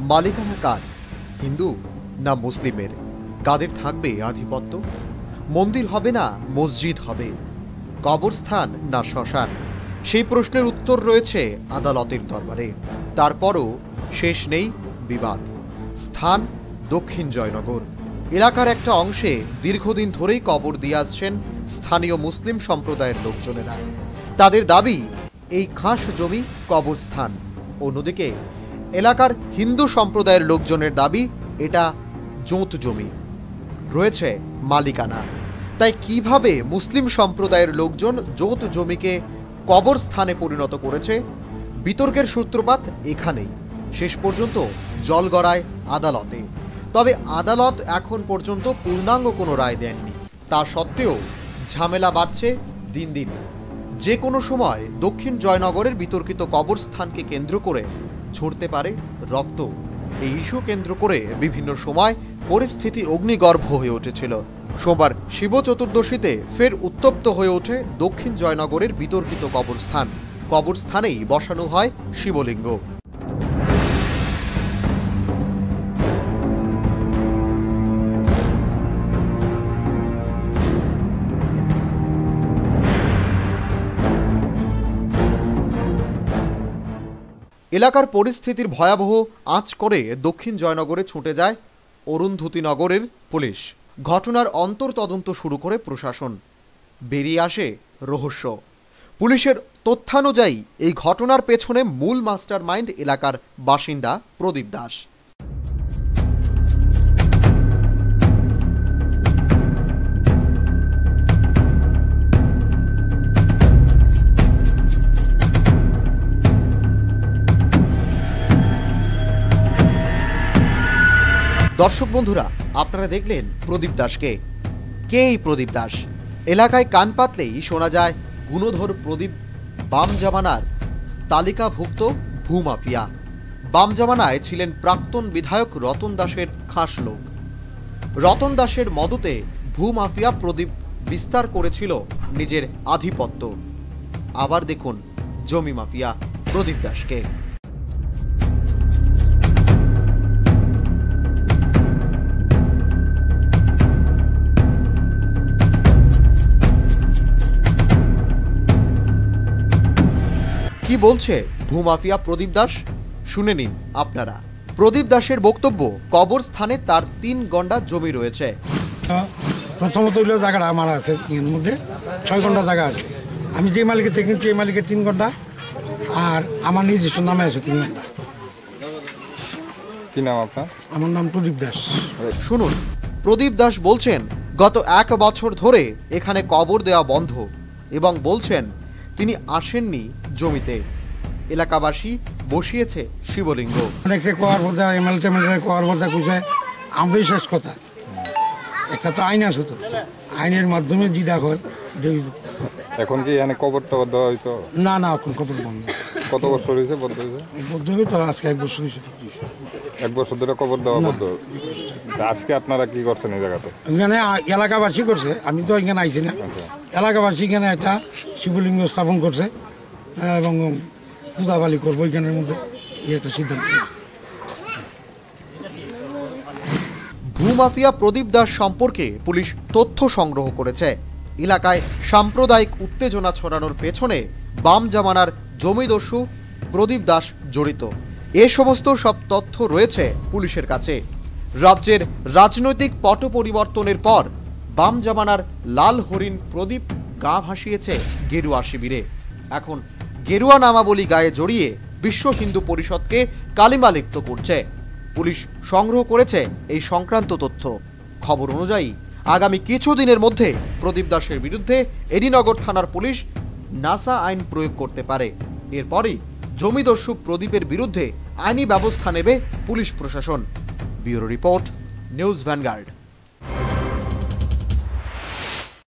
মালিকানা কার, হিন্দু না মুসলিমের? কাদের থাকবে আধিপত্য? মন্দির হবে না মসজিদ হবে, কবরস্থান না শ্মশান? সেই প্রশ্নের উত্তর রয়েছে আদালতের দরবারে। তারপরও শেষ নেই বিবাদ। স্থান দক্ষিণ জয়নগর এলাকার একটা অংশে দীর্ঘদিন ধরেই কবর দিয়ে আসছেন স্থানীয় মুসলিম সম্প্রদায়ের লোকজনেরা। তাদের দাবি এই খাস জমি কবরস্থান। অন্যদিকে এলাকার হিন্দু সম্প্রদায়ের লোকজনের দাবি এটা জোত জমি, রয়েছে মালিকানা। তাই কিভাবে মুসলিম সম্প্রদায়ের লোকজন জোত জমিকে কবরস্থানে পরিণত করেছে, বিতর্কের সূত্রপাত এখানেই। শেষ পর্যন্ত জল গড়ায় আদালতে। তবে আদালত এখন পর্যন্ত পূর্ণাঙ্গ কোনো রায় দেননি। তা সত্ত্বেও ঝামেলা বাড়ছে দিন দিন। যে কোনো সময় দক্ষিণ জয়নগরের বিতর্কিত কবরস্থানকে কেন্দ্র করে ঝরতে পারে রক্ত। এই ইস্যু কেন্দ্র করে বিভিন্ন সময় পরিস্থিতি অগ্নিগর্ভ হয়ে উঠেছিল। সোমবার শিব চতুর্দশীতে ফের উত্তপ্ত হয়ে ওঠে দক্ষিণ জয়নগরের বিতর্কিত কবরস্থান। কবরস্থানেই বসানো হয় শিবলিঙ্গ। এলাকার পরিস্থিতির ভয়াবহ আঁচ করে দক্ষিণ জয়নগরে ছুটে যায় অরুন্ধতিনগরের পুলিশ। ঘটনার অন্তর্তদন্ত শুরু করে প্রশাসন। বেরিয়ে আসে রহস্য। পুলিশের তথ্যানুযায়ী এই ঘটনার পেছনে মূল মাস্টার মাইন্ড এলাকার বাসিন্দা প্রদীপ দাস। দর্শক বন্ধুরা, আপনারা দেখলেন প্রদীপ দাসকে। কে এই প্রদীপ দাস? এলাকায় কান পাতলেই শোনা যায় গুণধর প্রদীপ বাম জামানার তালিকাভুক্ত ভূমাফিয়া। বাম জামানায় ছিলেন প্রাক্তন বিধায়ক রতন দাসের খাস লোক। রতন দাসের মদতে ভূমাফিয়া প্রদীপ বিস্তার করেছিল নিজের আধিপত্য। আবার দেখুন জমি মাফিয়া প্রদীপ দাসকে। কি বলছে ভূমাফিয়া প্রদীপ দাস, শুনে নিন আপনারা। প্রদীপ দাসের বক্তব্য, কবরস্থানে তার 3 গন্ডা জমি রয়েছে। প্রথমত হইল জায়গাটা আমার আছে, এর মধ্যে 6 গন্ডা জায়গা আছে। আমি যে মালিকের থেকে কিনছি এই মালিকের 3 গন্ডা, আর আমার নিজস্ব নামে আছে 3 গন্ডা। কি নাম আপনার? আমার নাম প্রদীপ দাস। শুনুন, প্রদীপ দাস বলছেন গত 1 বছর ধরে এখানে কবর দেওয়া বন্ধ এবং বলছেন তিনি আসেননি জমিতে। এলাকাবাসী বসিয়েছে শিবলিঙ্গ। অনেকে কোয়ার ভর্তা এমএলএ কোয়ার ভর্তা খুঁজে আমরাই শেষ কথা। একটা তো আইন আছে, তো আইনের মাধ্যমে যেটা হয়। এখন কি এখানে কবর টবর দেওয়া হইতো? না না, এখন কবর বন্ধ। কত বছর হয়েছে বদ্ধ হয়েছে? বদ্ধ হয়ে তো আজকে 1 বছর হয়েছে। 1 বছর ধরে কবর দেওয়া বদ্ধ। আজকে আপনারা কি করছেন এই জায়গাতে? এখানে এলাকাবাসী করছে, আমি তো এখানে আইছি না। এলাকাবাসী এখানে একটা শিবলিঙ্গ স্থাপন করছে এবং পূজাবালি করবো এখানের মধ্যে, একটা সিদ্ধান্ত। ভূমাফিয়া প্রদীপ দাস সম্পর্কে পুলিশ তথ্য সংগ্রহ করেছে। এলাকায় সাম্প্রদায়িক উত্তেজনা ছড়ানোর পেছনে বাম জামানার জমিদস্যু প্রদীপ দাস জড়িত। এ সমস্ত সব তথ্য রয়েছে পুলিশের কাছে। রাজ্যের রাজনৈতিক পট পরিবর্তনের পর বাম জামানার লাল হরিণ প্রদীপ গা ভাসিয়েছে গেরুয়া শিবিরে। এখন গেরুয়া নামাবলী গায়ে জড়িয়ে বিশ্ব হিন্দু পরিষদকে কালিমালিপ্ত করছে। পুলিশ সংগ্রহ করেছে এই সংক্রান্ত তথ্য। খবর অনুযায়ী আগামী কিছুদিনের মধ্যে প্রদীপ দাসের বিরুদ্ধে এডিনগর থানার পুলিশ নাসা আইন প্রয়োগ করতে পারে। এরপরই জমিদস্যু প্রদীপের বিরুদ্ধে আইনি ব্যবস্থা নেবে পুলিশ প্রশাসন। Bureau report, news vanguard.